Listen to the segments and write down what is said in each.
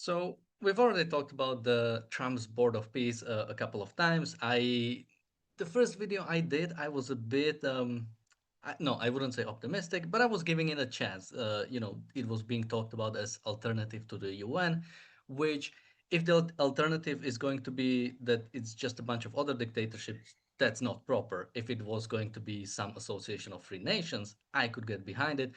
So we've already talked about the Trump's Board of Peace a couple of times. The first video I did, I was a bit, no, I wouldn't say optimistic, but I was giving it a chance. It was being talked about as alternative to the UN, which, if the alternative is going to be that it's just a bunch of other dictatorships, that's not proper. If it was going to be some association of free nations, I could get behind it,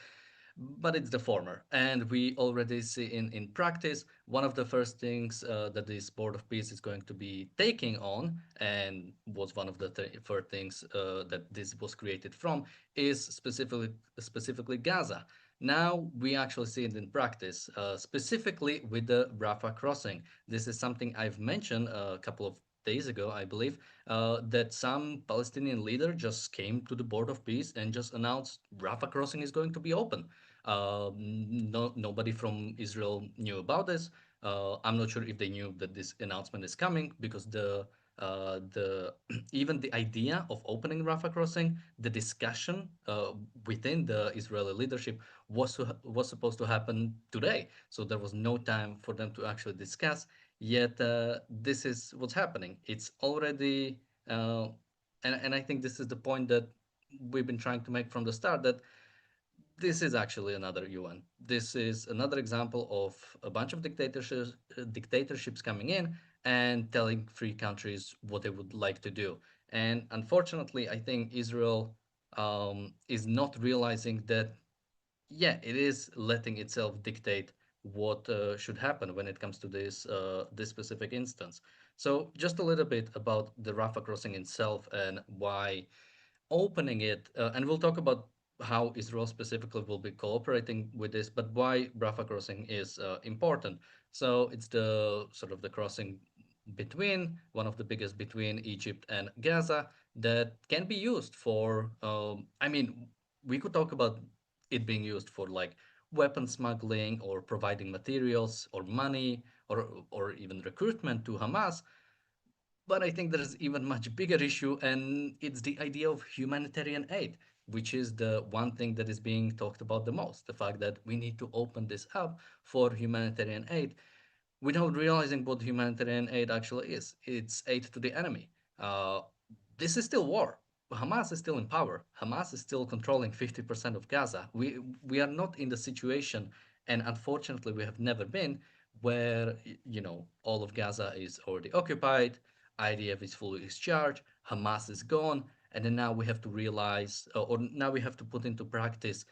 but it's the former. And we already see in practice, one of the first things that this Board of Peace is going to be taking on, and was one of the first things that this was created from, is specifically Gaza. Now we actually see it in practice, specifically with the Rafah crossing. This is something I've mentioned a couple of days ago, I believe, that some Palestinian leader just came to the Board of Peace and just announced Rafah crossing is going to be open. No, nobody from Israel knew about this. I'm not sure if they knew that this announcement is coming, because the even the idea of opening Rafah crossing, the discussion within the Israeli leadership was supposed to happen today. So there was no time for them to actually discuss. Yet this is what's happening. It's already, and I think this is the point that we've been trying to make from the start, that this is actually another UN. This is another example of a bunch of dictatorships coming in and telling free countries what they would like to do. And unfortunately, I think Israel is not realizing that, yeah, it is letting itself dictate what should happen when it comes to this specific instance. So just a little bit about the Rafah crossing itself and why opening it, and we'll talk about how Israel specifically will be cooperating with this, but why Rafah crossing is important. So it's the sort of the crossing between, one of the biggest between Egypt and Gaza, that can be used for, I mean, we could talk about it being used for like weapon smuggling or providing materials or money, or even recruitment to Hamas. But I think there's even much bigger issue, and it's the idea of humanitarian aid, which is the one thing that is being talked about the most. The fact that we need to open this up for humanitarian aid without realizing what humanitarian aid actually is. It's aid to the enemy. Uh, this is still war. Hamas is still in power. Hamas is still controlling 50% of Gaza. We are not in the situation, and unfortunately, we have never been where all of Gaza is already occupied. IDF is fully discharged. Hamas is gone, and then now we have to realize, or now we have to put into practice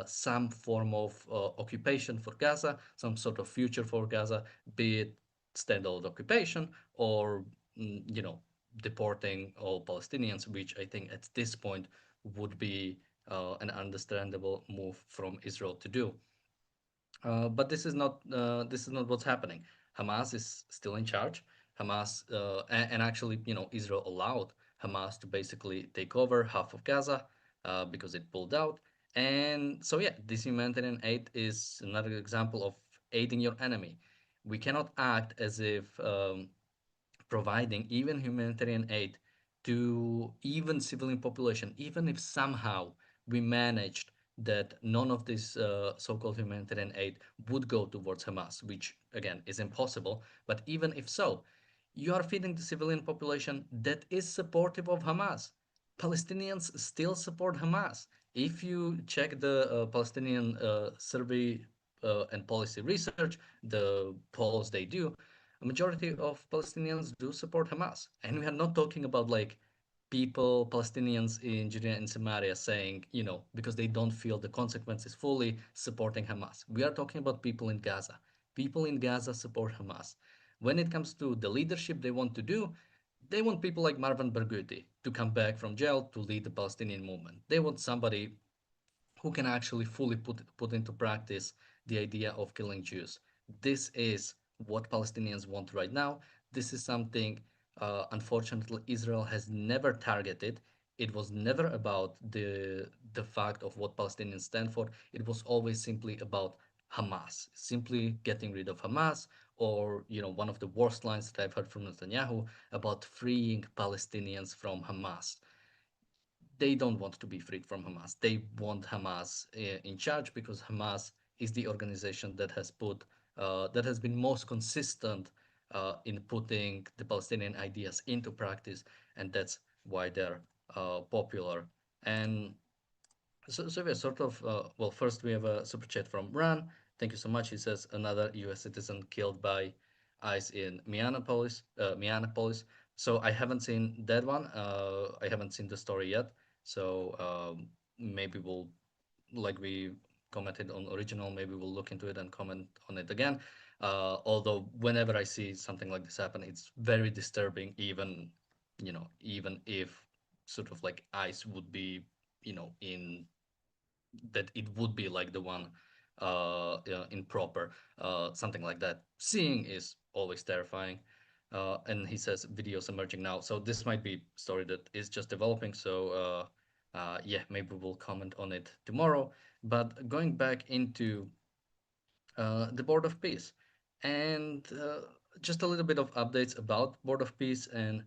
some form of occupation for Gaza, some sort of future for Gaza, be it standalone occupation or, deporting all Palestinians, which I think at this point would be an understandable move from Israel to do. But this is not what's happening. Hamas is still in charge. Hamas and actually, Israel allowed Hamas to basically take over half of Gaza because it pulled out. And so, yeah, this humanitarian aid is another example of aiding your enemy. We cannot act as if providing even humanitarian aid to even civilian population, even if somehow we managed that none of this so-called humanitarian aid would go towards Hamas, which again is impossible. But even if so, you are feeding the civilian population that is supportive of Hamas. Palestinians still support Hamas. If you check the Palestinian survey and policy research, the polls they do, a majority of Palestinians do support Hamas. And we are not talking about like people, Palestinians in Judea and Samaria saying, because they don't feel the consequences fully, supporting Hamas. We are talking about people in Gaza. People in Gaza support Hamas. When it comes to the leadership they want to do, they want people like Marwan Barghouti to come back from jail to lead the Palestinian movement. They want somebody who can actually fully put into practice the idea of killing Jews. This is what Palestinians want right now. This is something, unfortunately, Israel has never targeted. It was never about the fact of what Palestinians stand for. It was always simply about Hamas, simply getting rid of Hamas, or one of the worst lines that I've heard from Netanyahu about freeing Palestinians from Hamas. They don't want to be freed from Hamas. They want Hamas in charge because Hamas is the organization that has been most consistent in putting the Palestinian ideas into practice, and that's why they're popular. And so we're sort of, well, first we have a super chat from Ran. Thank you so much. He says another US citizen killed by ICE in Minneapolis. Minneapolis. So I haven't seen that one. I haven't seen the story yet. So maybe we'll, like we commented on original, maybe we'll look into it and comment on it again. Although whenever I see something like this happen, it's very disturbing, even, even if sort of like ICE would be, in that it would be like the one improper, something like that. Seeing is always terrifying. And he says videos emerging now. So this might be a story that is just developing. So yeah, maybe we'll comment on it tomorrow. But going back into the Board of Peace, and just a little bit of updates about Board of Peace and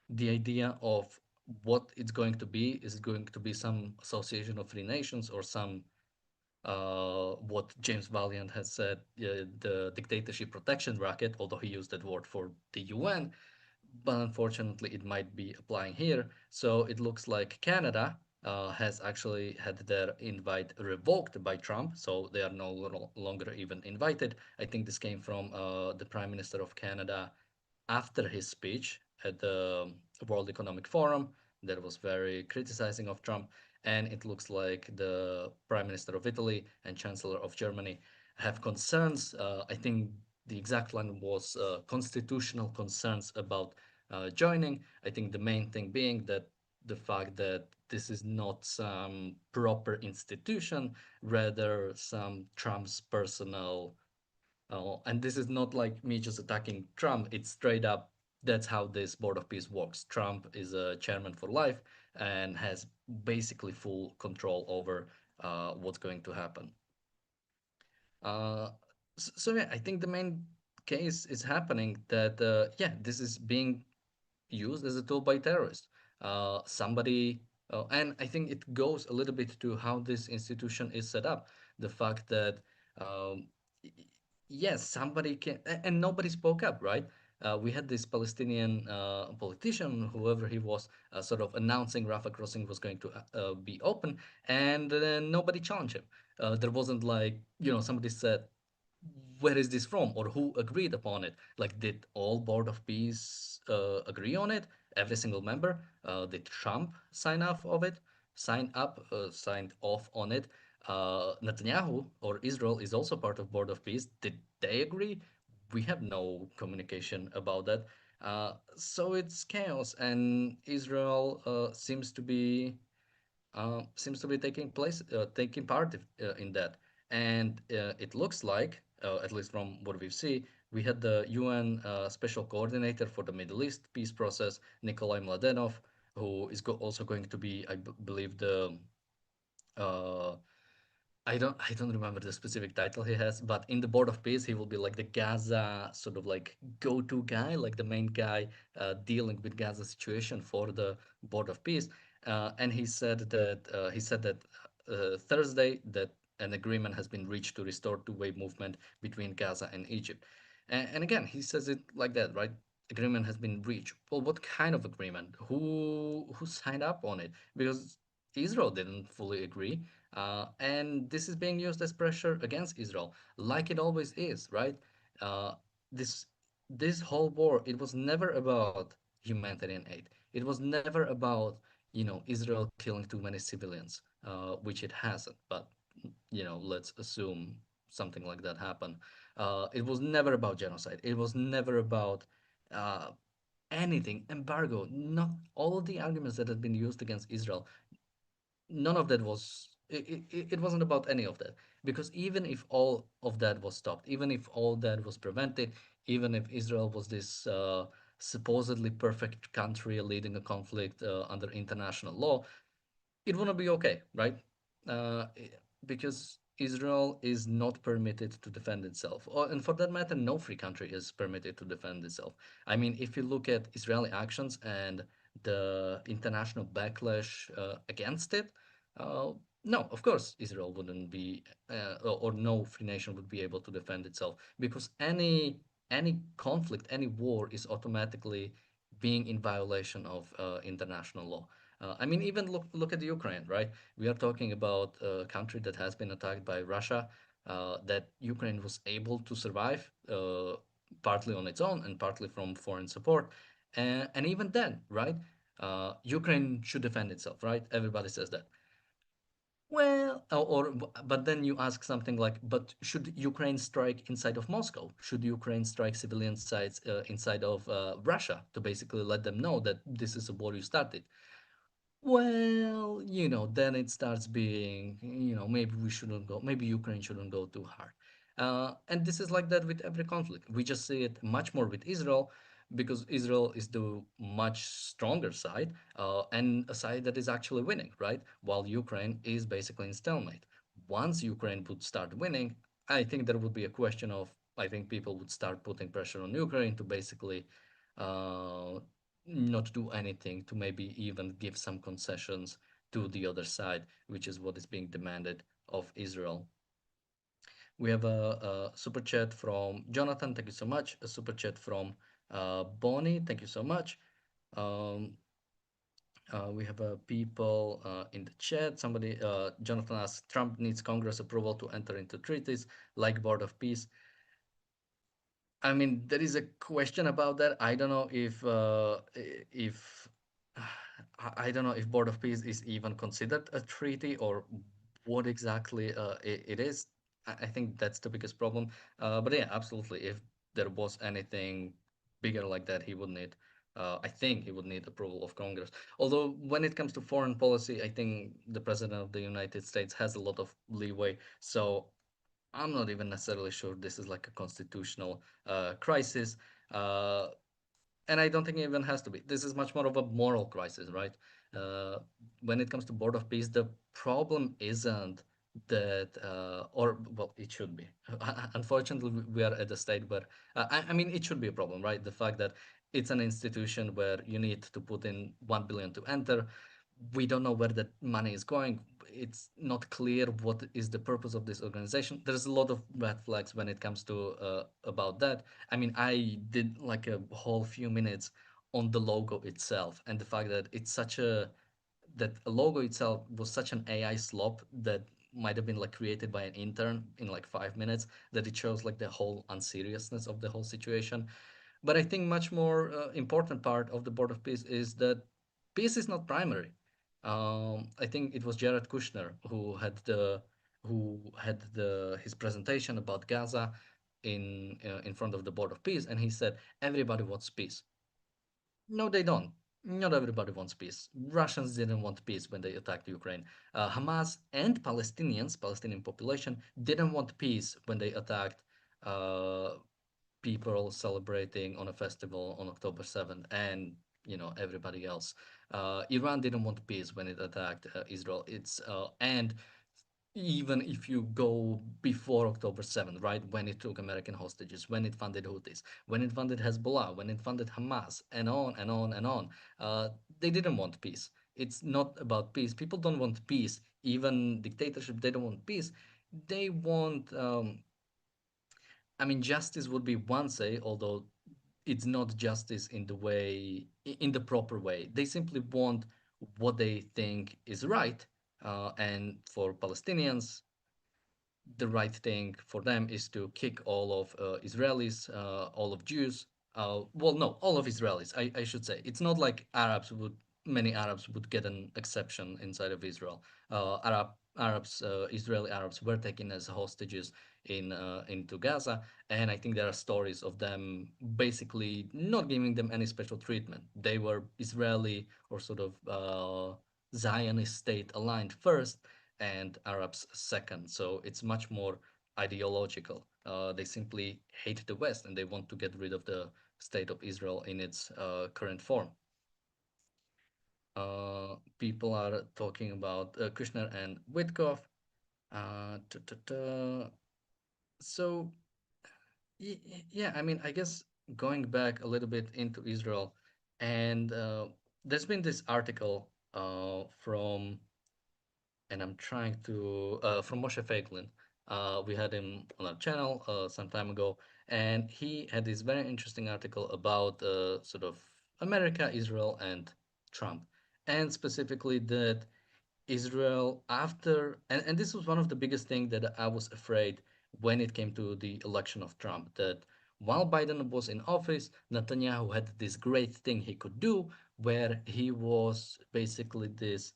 the idea of what it's going to be. Is it going to be some association of free nations or some what James Valiant has said, the dictatorship protection racket, although he used that word for the UN, but unfortunately it might be applying here. So it looks like Canada has actually had their invite revoked by Trump, so they are no longer even invited. I think this came from the Prime Minister of Canada after his speech at the World Economic Forum that was very criticizing of Trump. And it looks like the Prime Minister of Italy and Chancellor of Germany have concerns. I think the exact line was constitutional concerns about joining. I think the main thing being that the fact that this is not some proper institution, rather some Trump's personal, and this is not like me just attacking Trump. It's straight up. That's how this Board of Peace works. Trump is a chairman for life and has basically full control over what's going to happen. Uh, so yeah, I think the main case is happening that yeah, this is being used as a tool by terrorists. And I think it goes a little bit to how this institution is set up. The fact that, um, y- yes, somebody can, and nobody spoke up, right? We had this Palestinian politician, whoever he was, sort of announcing Rafah crossing was going to be open, and nobody challenged him. There wasn't like, somebody said, where is this from or who agreed upon it? Like, did all Board of Peace agree on it? Every single member? Did Trump signed off on it? Netanyahu or Israel is also part of Board of Peace. Did they agree? We have no communication about that. So it's chaos, and Israel seems to be taking part in that. And it looks like, at least from what we see, we had the UN Special Coordinator for the Middle East peace process, Nikolai Mladenov, who is also going to be, believe, the uh, I don't remember the specific title he has, but in the Board of Peace, he will be like the Gaza sort of like go-to guy, like the main guy dealing with Gaza situation for the Board of Peace. And he said that Thursday that an agreement has been reached to restore two-way movement between Gaza and Egypt. And again, he says it like that, right? Agreement has been reached. Well, what kind of agreement? Who signed up on it? Because Israel didn't fully agree, and this is being used as pressure against Israel, like it always is, right? Uh, this this whole war, it was never about humanitarian aid. It was never about, Israel killing too many civilians, which it hasn't. But let's assume something like that happened. It was never about genocide. It was never about uh, anything embargo. Not all of the arguments that had been used against Israel, none of that was it wasn't about any of that, because even if all of that was stopped, even if all that was prevented, even if Israel was this supposedly perfect country leading a conflict under international law, it wouldn't be okay, right? uh, i- because Israel is not permitted to defend itself, and for that matter, no free country is permitted to defend itself. I mean, if you look at Israeli actions and the international backlash against it, uh, No, of course, Israel wouldn't be, or no free nation would be able to defend itself because any conflict, any war is automatically being in violation of international law. I mean, even look at the Ukraine, right? We are talking about a country that has been attacked by Russia, that Ukraine was able to survive, partly on its own and partly from foreign support, and even then, right? Ukraine should defend itself, right? Everybody says that. Well, but then you ask something like, but should Ukraine strike inside of Moscow? Should Ukraine strike civilian sites inside of Russia to basically let them know that this is a war you started? Well, then it starts being, maybe we shouldn't go, maybe Ukraine shouldn't go too hard. And this is like that with every conflict. We just see it much more with Israel because Israel is the much stronger side and a side that is actually winning, right? While Ukraine is basically in stalemate. Once Ukraine would start winning, I think there would be a question of, I think people would start putting pressure on Ukraine to basically uh, not do anything, to maybe even give some concessions to the other side, which is what is being demanded of Israel. We have a super chat from Jonathan. Thank you so much. A super chat from Bonnie. Thank you so much. Um, we have people in the chat. Somebody, Jonathan asks, Trump needs Congress approval to enter into treaties like Board of Peace. I mean, there is a question about that. I don't know if I don't know if Board of Peace is even considered a treaty or what exactly it is. I think that's the biggest problem. But yeah, absolutely. If there was anything bigger like that, he would need. I think he would need approval of Congress. Although when it comes to foreign policy, I think the President of the United States has a lot of leeway. So I'm not even necessarily sure this is like a constitutional crisis. Uh, and I don't think it even has to be. This is much more of a moral crisis, right? Uh, when it comes to Board of Peace, the problem isn't that, or well, it should be. Unfortunately, we are at a state where, I mean, it should be a problem, right? The fact that it's an institution where you need to put in 1 billion to enter. We don't know where that money is going. It's not clear what is the purpose of this organization. There's a lot of red flags when it comes to about that. I mean, I did like a whole few minutes on the logo itself and the fact that it's such a that a logo itself was such an AI slop that might have been like created by an intern in like 5 minutes, that it shows like the whole unseriousness of the whole situation. But I think much more important part of the Board of Peace is that peace is not primary. I think it was Jared Kushner who had the his presentation about Gaza in front of the Board of Peace, and he said everybody wants peace. No, they don't. Not everybody wants peace. Russians didn't want peace when they attacked Ukraine. Hamas and Palestinian population, didn't want peace when they attacked uh, people celebrating on a festival on October 7th, and everybody else. Iran didn't want peace when it attacked Israel. And even if you go before October 7th, right, when it took American hostages, when it funded Houthis, when it funded Hezbollah, when it funded Hamas, and on and on and on, uh, they didn't want peace. It's not about peace. People don't want peace. Even dictatorship, they don't want peace. They want, I mean, justice would be one say, although it's not justice in the proper way. They simply want what they think is right. And for Palestinians, the right thing for them is to kick all of Israelis, all of Jews. Well, no, all of Israelis. I should say it's not like many Arabs would get an exception inside of Israel. Israeli Arabs were taken as hostages into Gaza, and I think there are stories of them basically not giving them any special treatment. They were Israeli or sort of Zionist state aligned first, and Arabs second. So it's much more ideological. They simply hate the West and they want to get rid of the state of Israel in its current form. People are talking about Kushner and Witkoff. Uh, ta, ta, ta. So, yeah, I mean, I guess going back a little bit into Israel, and there's been this article from and I'm trying to from Moshe Feiglin. We had him on our channel some time ago, and he had this very interesting article about sort of America, Israel, and Trump, and specifically that Israel after and this was one of the biggest things that I was afraid when it came to the election of Trump, that while Biden was in office, Netanyahu had this great thing he could do where he was basically this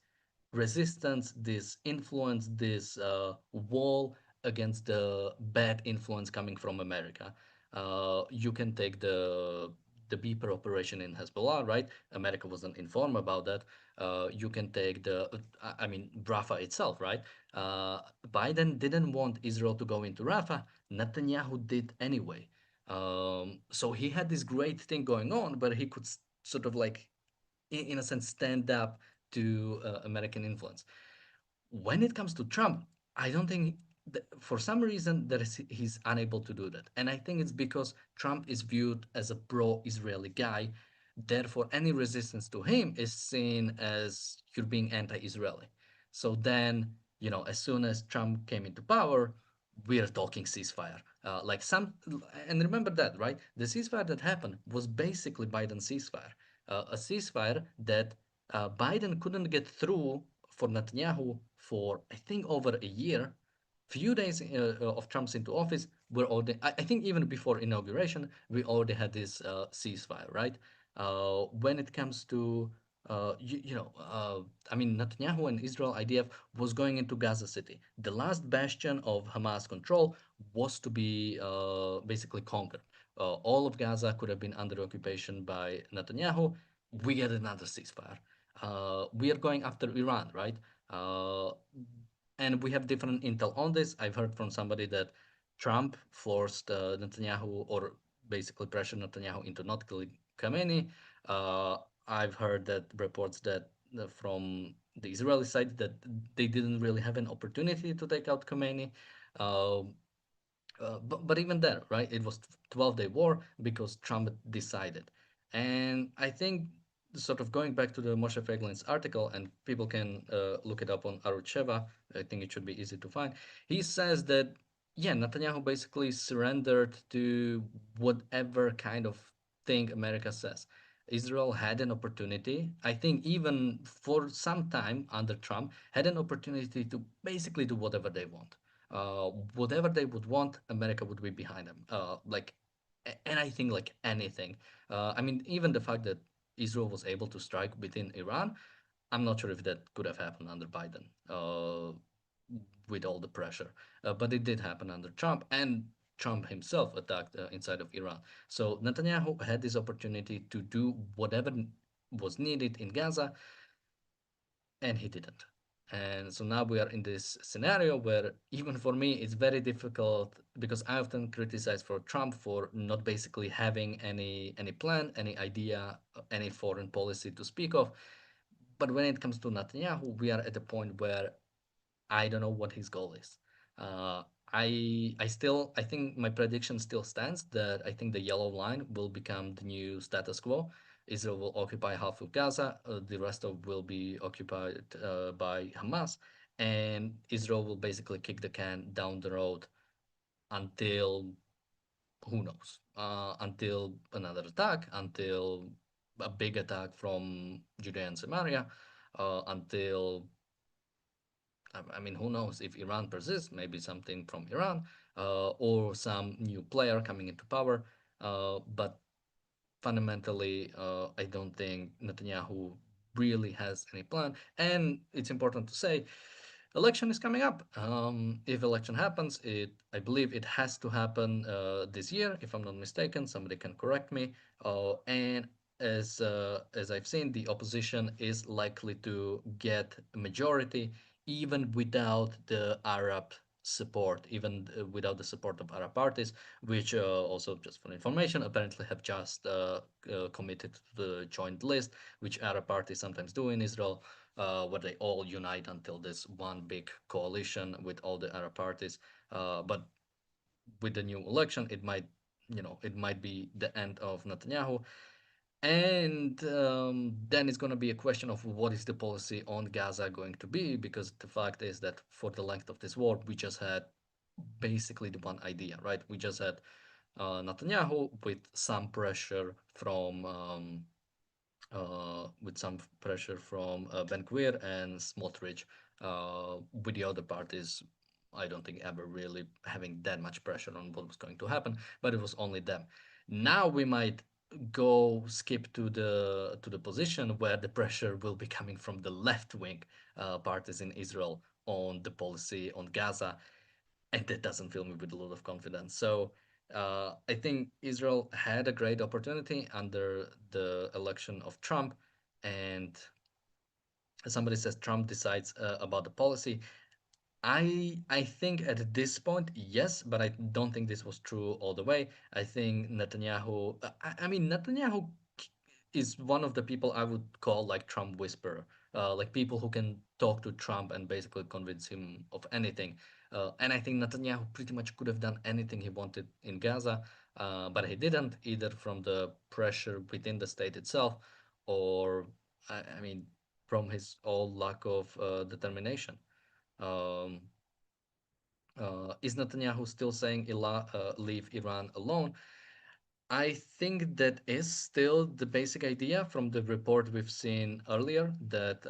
resistance, this influence, this wall against the bad influence coming from America. You can take the beeper operation in Hezbollah, right? America wasn't informed about that. You can take I mean, Rafah itself, right? Uh, Biden didn't want Israel to go into Rafah. Netanyahu did anyway. So he had this great thing going on, but he could sort of like, in a sense, stand up to American influence. When it comes to Trump, I don't think for some reason that he's unable to do that. And I think it's because Trump is viewed as a pro-Israeli guy. Therefore, any resistance to him is seen as you're being anti-Israeli. So then, as soon as Trump came into power, we're talking ceasefire. And remember that, right? The ceasefire that happened was basically Biden's ceasefire, a ceasefire that Biden couldn't get through for Netanyahu for I think over a year. Few days of Trump's into office, we're already. I think even before inauguration, we already had this ceasefire, right? When it comes to I mean, Netanyahu and Israel IDF was going into Gaza City. The last bastion of Hamas control was to be basically conquered. All of Gaza could have been under occupation by Netanyahu. We get another ceasefire. We are going after Iran, right? Uh, and we have different intel on this. I've heard from somebody that Trump forced Netanyahu, or basically pressured Netanyahu into not killing Khamenei. Uh, I've heard that reports that from the Israeli side that they didn't really have an opportunity to take out Khamenei. Uh, but even there, right? It was 12-day war because Trump decided. And I think sort of going back to the Moshe Feiglin's article, and people can look it up on Arutsheva. I think it should be easy to find. He says that, yeah, Netanyahu basically surrendered to whatever kind of thing America says. Israel had an opportunity, I think even for some time under Trump, had an opportunity to basically do whatever they want. Whatever they would want, America would be behind them. And I think like anything. I mean, even the fact that Israel was able to strike within Iran, I'm not sure if that could have happened under Biden with all the pressure. But it did happen under Trump, and Trump himself attacked inside of Iran. So Netanyahu had this opportunity to do whatever was needed in Gaza, and he didn't. And so now we are in this scenario where even for me it's very difficult because I often criticize for Trump for not basically having any plan, any idea, any foreign policy to speak of. But when it comes to Netanyahu, we are at a point where I don't know what his goal is. Uh, I think my prediction still stands that I think the yellow line will become the new status quo. Israel will occupy half of Gaza, the rest of will be occupied by Hamas, and Israel will basically kick the can down the road until who knows, until another attack, until a big attack from Judea and Samaria, until I mean, who knows if Iran persists? Maybe something from Iran or some new player coming into power. But fundamentally, I don't think Netanyahu really has any plan. And it's important to say, election is coming up. If election happens, I believe it has to happen this year, if I'm not mistaken. Somebody can correct me. And as I've seen, the opposition is likely to get a majority even without the Arab support, even without the support of Arab parties, which also, just for information, apparently have just committed to the joint list, which Arab parties sometimes do in Israel, where they all unite until this one big coalition with all the Arab parties. But with the new election, it might be the end of Netanyahu. And then it's going to be a question of what is the policy on Gaza going to be, because the fact is that for the length of this war, we just had basically the one idea, right? We just had Netanyahu with some pressure from Ben Gvir and Smotrich, with the other parties. I don't think ever really having that much pressure on what was going to happen, but it was only them. Now we might go skip to the position where the pressure will be coming from the left wing parties in Israel on the policy on Gaza, and that doesn't fill me with a lot of confidence. So I think Israel had a great opportunity under the election of Trump, and somebody says Trump decides about the policy. I think at this point, yes, but I don't think this was true all the way. I think Netanyahu. I mean, Netanyahu is one of the people I would call like Trump whisperer, like people who can talk to Trump and basically convince him of anything. And I think Netanyahu pretty much could have done anything he wanted in Gaza, but he didn't, either from the pressure within the state itself, or I mean, from his all lack of determination. Um, is Netanyahu still saying leave Iran alone? I think that is still the basic idea from the report we've seen earlier, that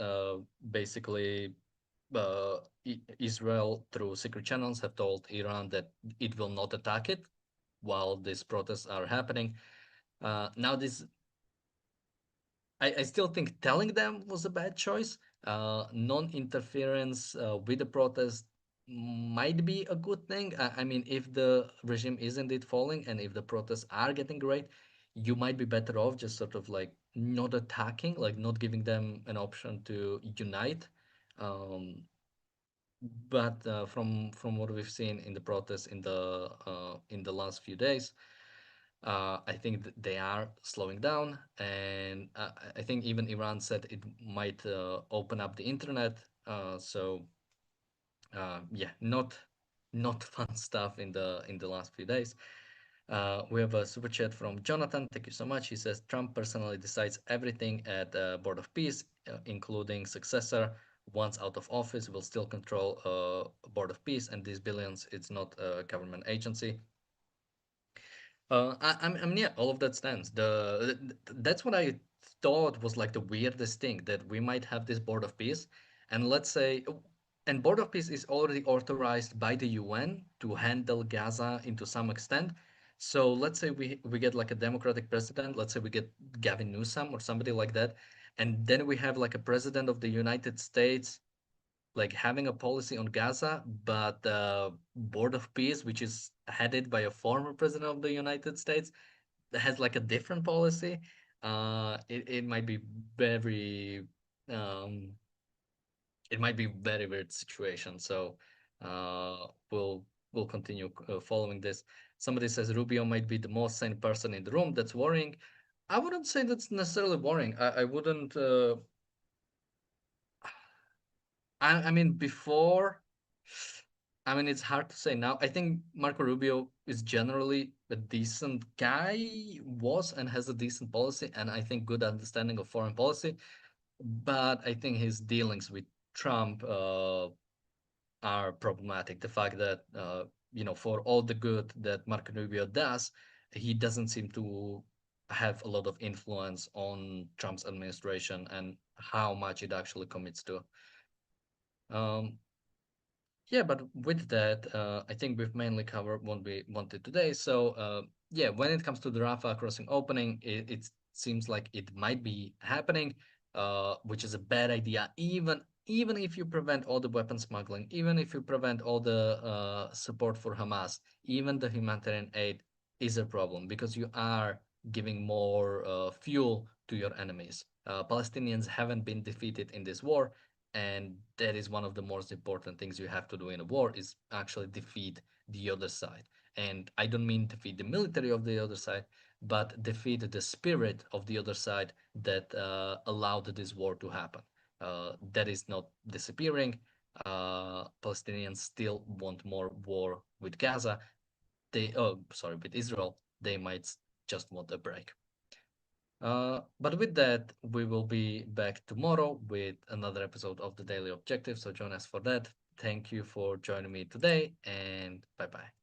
basically Israel, through secret channels, have told Iran that it will not attack it while these protests are happening. Now, I still think telling them was a bad choice. Non-interference with the protest might be a good thing. I mean, if the regime is indeed falling and if the protests are getting great, you might be better off just sort of like not attacking, like not giving them an option to unite. Um, but from what we've seen in the protests in the last few days, I think that they are slowing down, and I think even Iran said it might open up the internet. Yeah, not fun stuff in the last few days. We have a super chat from Jonathan. Thank you so much. He says Trump personally decides everything at Board of Peace, including successor. Once out of office, will still control Board of Peace, and these billions. It's not a government agency. I mean, yeah, all of that stands. That's what I thought was like the weirdest thing, that we might have this Board of Peace, and let's say, and Board of Peace is already authorized by the UN to handle Gaza into some extent. So let's say we get like a democratic president. Let's say we get Gavin Newsom or somebody like that, and then we have like a president of the United States like having a policy on Gaza, but the Board of Peace, which is headed by a former president of the United States, has like a different policy. It might be very um, it might be very weird situation. So we'll continue following this. Somebody says Rubio might be the most sane person in the room. That's worrying. I wouldn't say that's necessarily worrying. I wouldn't. I mean, before, I mean, it's hard to say now. I think Marco Rubio is generally a decent guy, was and has a decent policy, and I think good understanding of foreign policy. But I think his dealings with Trump are problematic. The fact that, for all the good that Marco Rubio does, he doesn't seem to have a lot of influence on Trump's administration and how much it actually commits to. Um, Yeah, but with that, I think we've mainly covered what we wanted today. So, yeah, when it comes to the Rafah crossing opening, it seems like it might be happening, which is a bad idea. Even if you prevent all the weapon smuggling, even if you prevent all the support for Hamas, even the humanitarian aid is a problem, because you are giving more fuel to your enemies. Palestinians haven't been defeated in this war, and that is one of the most important things you have to do in a war, is actually defeat the other side. And I don't mean defeat the military of the other side, but defeat the spirit of the other side that allowed this war to happen. That is not disappearing. Palestinians still want more war with Gaza. With Israel. They might just want a break. But with that, we will be back tomorrow with another episode of the Daily Objective. So join us for that. Thank you for joining me today, and bye bye.